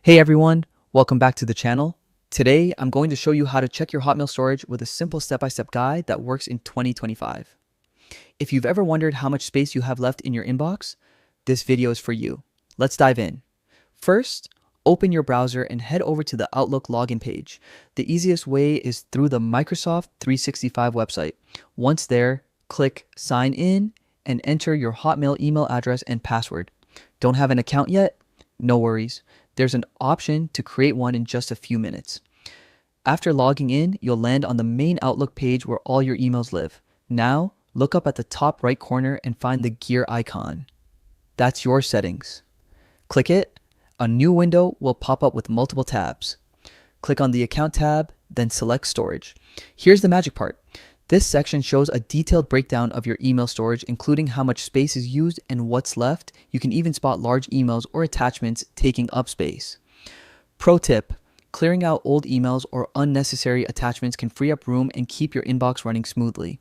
Hey everyone, welcome back to the channel. Today, I'm going to show you how to check your Hotmail storage with a simple step-by-step guide that works in 2025. If you've ever wondered how much space you have left in your inbox, this video is for you. Let's dive in. First, open your browser and head over to the Outlook login page. The easiest way is through the Microsoft 365 website. Once there, click Sign In and enter your Hotmail email address and password. Don't have an account yet? No worries. There's an option to create one in just a few minutes. After logging in, you'll land on the main Outlook page where all your emails live. Now, look up at the top right corner and find the gear icon. That's your settings. Click it. A new window will pop up with multiple tabs. Click on the Account tab, then select Storage. Here's the magic part. This section shows a detailed breakdown of your email storage, including how much space is used and what's left. You can even spot large emails or attachments taking up space. Pro tip: clearing out old emails or unnecessary attachments can free up room and keep your inbox running smoothly.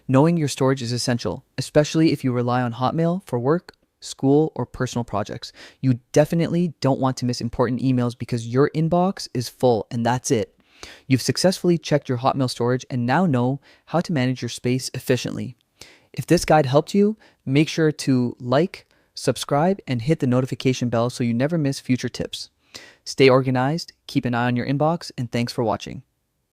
Knowing your storage is essential, especially if you rely on Hotmail for work, school, or personal projects. You definitely don't want to miss important emails because your inbox is full and that's it. You've successfully checked your Hotmail storage and now know how to manage your space efficiently. If this guide helped you, make sure to like, subscribe, and hit the notification bell so you never miss future tips. Stay organized, keep an eye on your inbox, and thanks for watching.